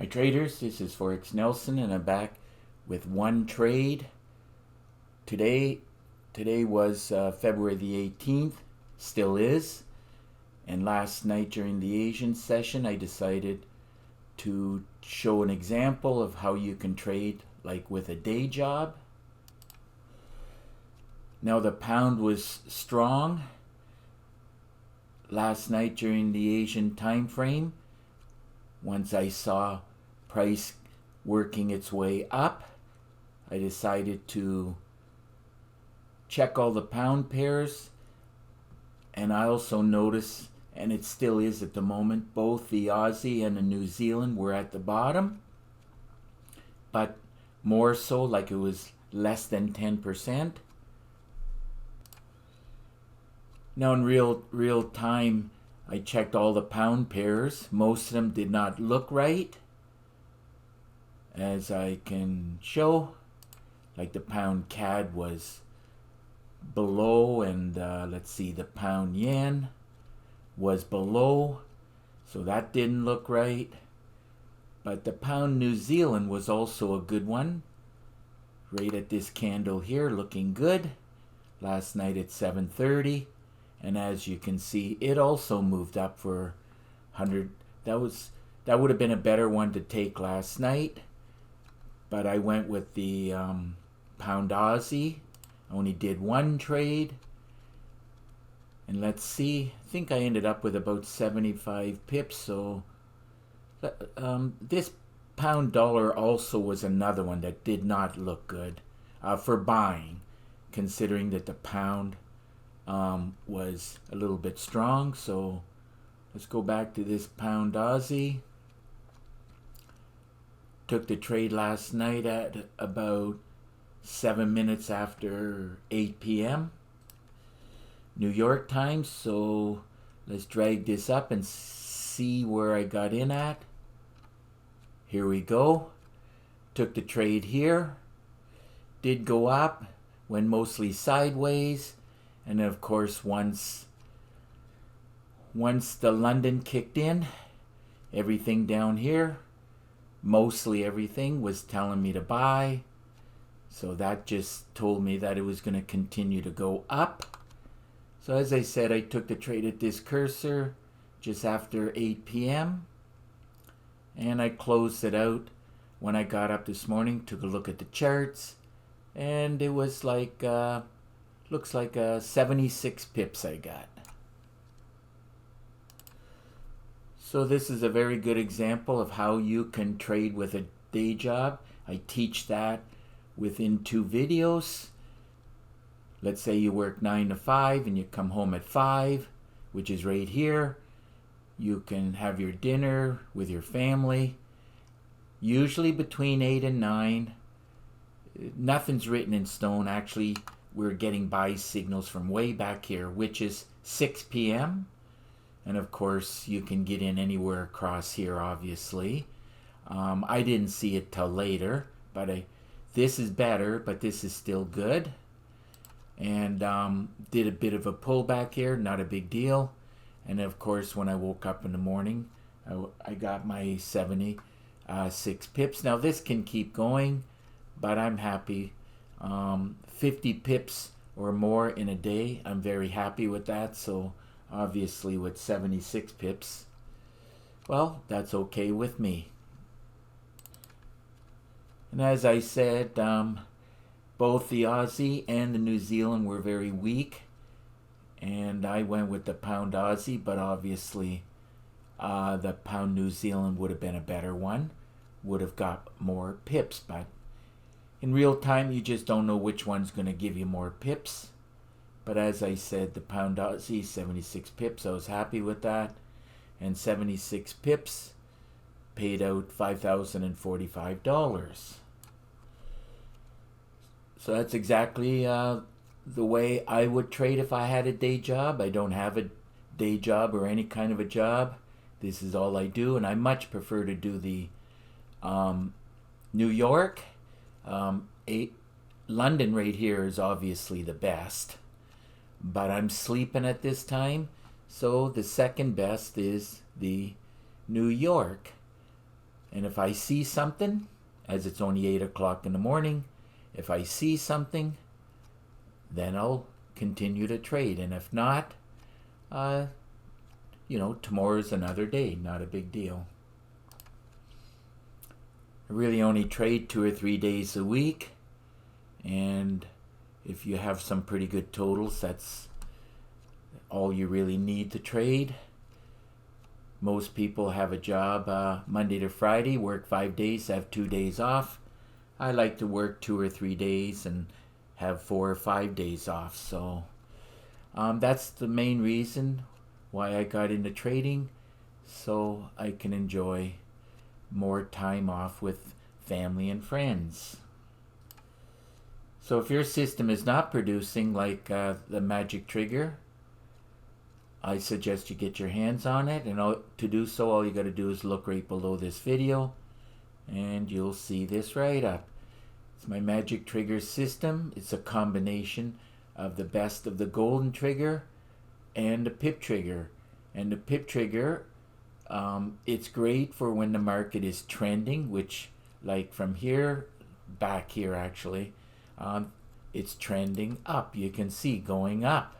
Hi traders, this is Forex Nelson and I'm back with one trade. Today was February the 18th, still is, and last night during the Asian session I decided to show an example of how you can trade like with a day job. Now the pound was strong last night during the Asian time frame. Once I saw price working its way up, I decided to check all the pound pairs, and I also noticed, and it still is at the moment, both the Aussie and the New Zealand were at the bottom, but more so, like it was less than 10%. Now in real time, I checked all the pound pairs. Most of them did not look right, as I can show. Like the pound CAD was below, and let's see, the pound yen was below, so that didn't look right. But the pound New Zealand was also a good one, right at this candle here, looking good last night at 7:30. And as you can see, it also moved up for 100. That would have been a better one to take last night, but I went with the pound Aussie. I only did one trade, and let's see, I think I ended up with about 75 pips. So this pound dollar also was another one that did not look good for buying, considering that the pound was a little bit strong. So let's go back to this pound Aussie. Took the trade last night at about 7 minutes after 8 p.m. New York time. So let's drag this up and see where I got in at. Here we go. Took the trade here. Did go up, went mostly sideways. And then of course, once the London kicked in, everything down here, mostly everything, was telling me to buy. So that just told me that it was going to continue to go up. So as I said, I took the trade at this cursor just after 8 p.m. and I closed it out when I got up this morning, took a look at the charts, and it was like looks like 76 pips I got. So this is a very good example of how you can trade with a day job. I teach that within 2 videos. Let's say you work 9 to 5 and you come home at 5, which is right here. You can have your dinner with your family, usually between 8 and 9. Nothing's written in stone. Actually, we're getting buy signals from way back here, which is 6 p.m. And of course, you can get in anywhere across here, obviously. I didn't see it till later, but this is better, but this is still good. And did a bit of a pullback here, not a big deal. And of course, when I woke up in the morning, I got my 76 pips. Now this can keep going, but I'm happy. 50 pips or more in a day, I'm very happy with that. So obviously with 76 pips, well, that's okay with me. And as I said, both the Aussie and the New Zealand were very weak, and I went with the pound Aussie, but obviously the pound New Zealand would have been a better one, would have got more pips. But in real time, you just don't know which one's going to give you more pips. But as I said, the pound Aussie, 76 pips, I was happy with that. And 76 pips paid out $5,045. So that's exactly the way I would trade if I had a day job. I don't have a day job or any kind of a job. This is all I do, and I much prefer to do the New York. London right here is obviously the best, but I'm sleeping at this time, so the second best is the New York. And if I see something, as it's only 8 o'clock in the morning, if I see something, then I'll continue to trade. And if not, tomorrow's another day, not a big deal. I really only trade 2 or 3 days a week, and if you have some pretty good totals, that's all you really need to trade. Most people have a job Monday to Friday, work 5 days, have 2 days off. I like to work 2 or 3 days and have 4 or 5 days off. So that's the main reason why I got into trading, so I can enjoy more time off with family and friends. So if your system is not producing like the Magic Trigger, I suggest you get your hands on it, and to do so, all you got to do is look right below this video and you'll see this right up. It's my Magic Trigger System. It's a combination of the best of the golden trigger and the PIP trigger. And the PIP trigger, it's great for when the market is trending, which, like from here, back here actually, it's trending up. You can see going up.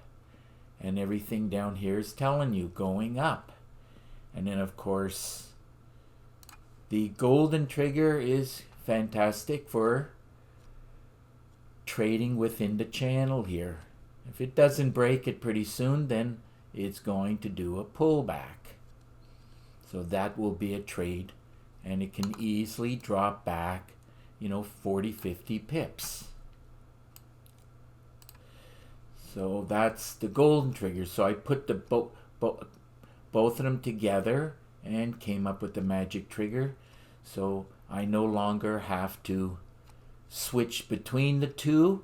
And everything down here is telling you going up. And then of course, the golden trigger is fantastic for trading within the channel here. If it doesn't break it pretty soon, then it's going to do a pullback. So that will be a trade, and it can easily drop back, 40, 50 pips. So that's the golden trigger. So I put the both of them together and came up with the Magic Trigger. So I no longer have to switch between the two.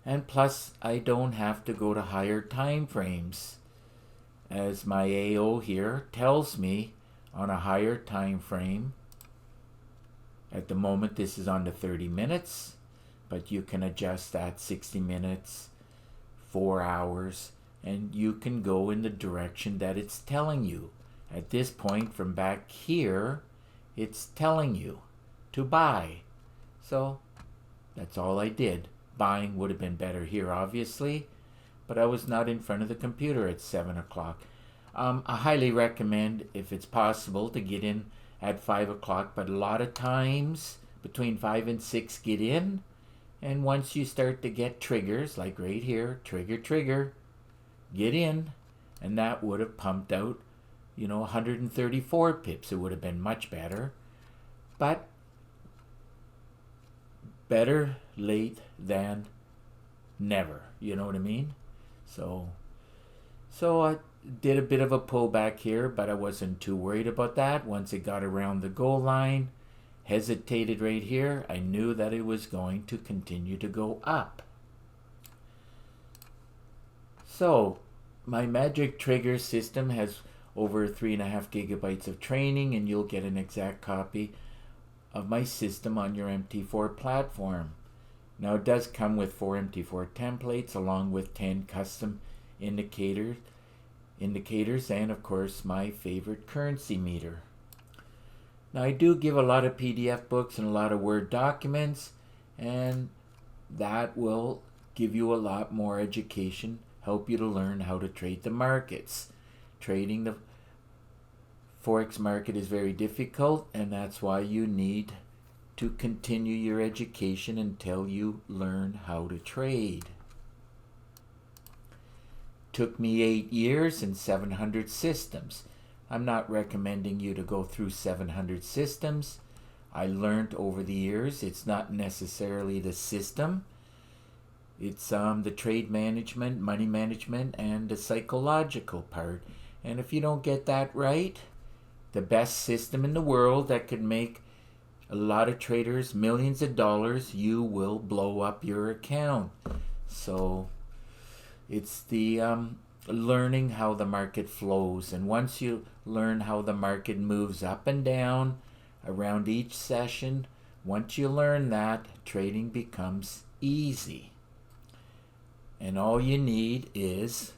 And plus, I don't have to go to higher time frames, as my AO here tells me on a higher time frame. At the moment, this is on the 30 minutes. But you can adjust that 60 minutes, 4 hours, and you can go in the direction that it's telling you. At this point, from back here, it's telling you to buy. So that's all I did. Buying would have been better here, obviously, but I was not in front of the computer at 7 o'clock. I highly recommend, if it's possible, to get in at 5 o'clock, but a lot of times, between 5 and 6, get in. And once you start to get triggers, like right here, trigger, get in. And that would have pumped out, 134 pips. It would have been much better. But better late than never. You know what I mean? So I did a bit of a pullback here, but I wasn't too worried about that. Once it got around the goal line, hesitated right here, I knew that it was going to continue to go up. So my Magic Trigger System has over 3.5 gigabytes of training, and you'll get an exact copy of my system on your MT4 platform. Now it does come with 4 MT4 templates along with 10 custom indicators and of course my favorite currency meter. Now I do give a lot of PDF books and a lot of Word documents, and that will give you a lot more education, help you to learn how to trade the markets. Trading the Forex market is very difficult, and that's why you need to continue your education until you learn how to trade. Took me 8 years and 700 systems. I'm not recommending you to go through 700 systems. I learned over the years it's not necessarily the system. It's the trade management, money management, and the psychological part. And if you don't get that right, the best system in the world that could make a lot of traders millions of dollars, you will blow up your account. So it's the learning how the market flows, and once you learn how the market moves up and down around each session, once you learn that, trading becomes easy. And all you need is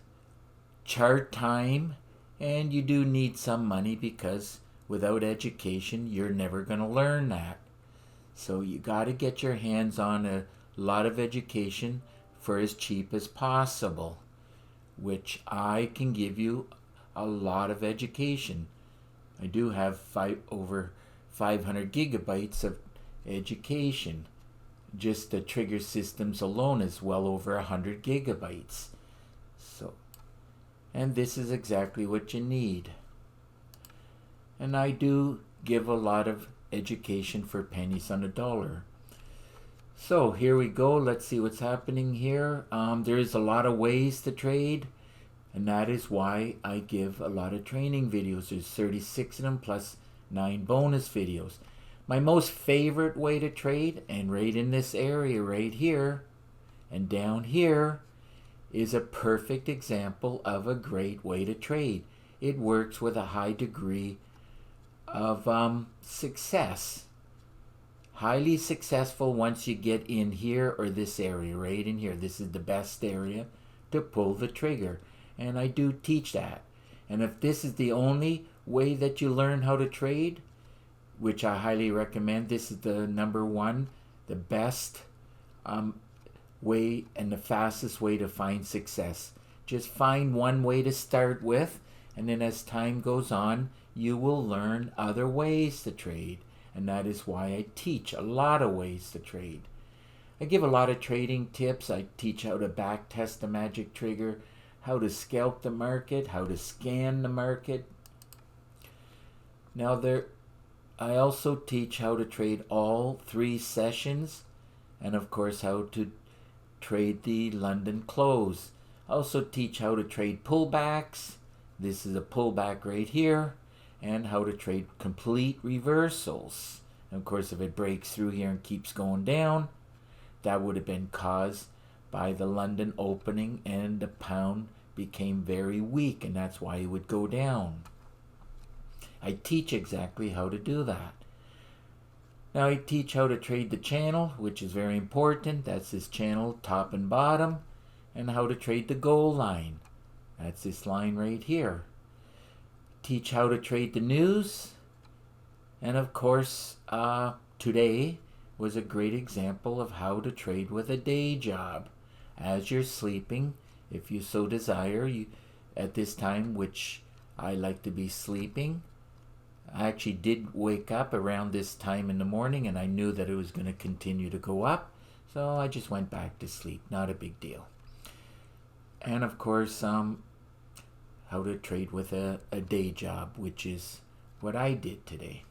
chart time And you do need some money because without education, you're never going to learn that. So you got to get your hands on a lot of education for as cheap as possible, which I can give you a lot of education. I do have over 500 gigabytes of education. Just the trigger systems alone is well over 100 gigabytes. So, and this is exactly what you need. And I do give a lot of education for pennies on a dollar. So here we go. Let's see what's happening here. There is a lot of ways to trade, and that is why I give a lot of training videos. There's 36 of them plus 9 bonus videos. My most favorite way to trade, and right in this area right here and down here, is a perfect example of a great way to trade. It works with a high degree of success. Highly successful once you get in here or this area right in here. This is the best area to pull the trigger, and I do teach that. And if this is the only way that you learn how to trade, which I highly recommend, this is the #1, the best way and the fastest way to find success. Just find one way to start with, and then as time goes on, you will learn other ways to trade. And that is why I teach a lot of ways to trade. I give a lot of trading tips. I teach how to back test the magic trigger, how to scalp the market, how to scan the market. Now I also teach how to trade all 3 sessions, and of course how to trade the London close. I also teach how to trade pullbacks. This is a pullback right here. And how to trade complete reversals. And of course, if it breaks through here and keeps going down, that would have been caused by the London opening and the pound became very weak, and that's why it would go down. I teach exactly how to do that. Now I teach how to trade the channel, which is very important. That's this channel, top and bottom. And how to trade the goal line. That's this line right here. Teach how to trade the news, and of course today was a great example of how to trade with a day job as you're sleeping, if you so desire. At this time, which I like to be sleeping, I actually did wake up around this time in the morning, and I knew that it was going to continue to go up, so I just went back to sleep. Not a big deal. And of course how to trade with a day job, which is what I did today.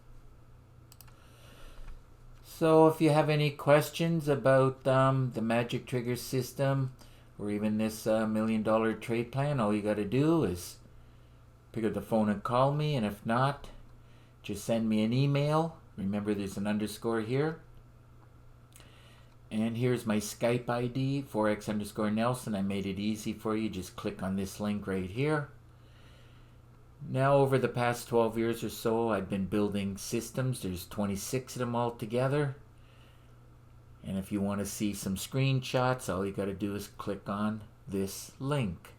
So if you have any questions about the magic trigger system or even this $1 million trade plan, all you got to do is pick up the phone and call me, and if not, just send me an email. Remember, there's an underscore here. And here's my Skype ID, Forex_Nelson. I made it easy for you. Just click on this link right here. Now, over the past 12 years or so, I've been building systems. There's 26 of them all together. And if you want to see some screenshots, all you got to do is click on this link.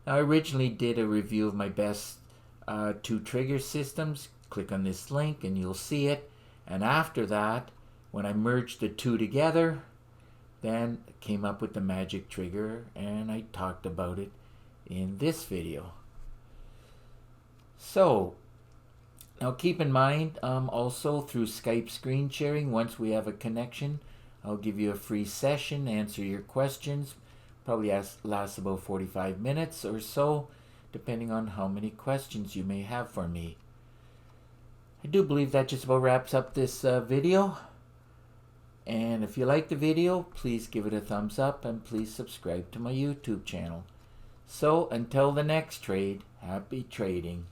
Now, I originally did a review of my best 2 trigger systems. Click on this link and you'll see it. And after that, when I merged the 2 together, then came up with the magic trigger, and I talked about it in this video. So, now keep in mind, also through Skype screen sharing, once we have a connection, I'll give you a free session, answer your questions. Probably lasts about 45 minutes or so, depending on how many questions you may have for me. I do believe that just about wraps up this video. And if you like the video, please give it a thumbs up and please subscribe to my YouTube channel. So, until the next trade, happy trading.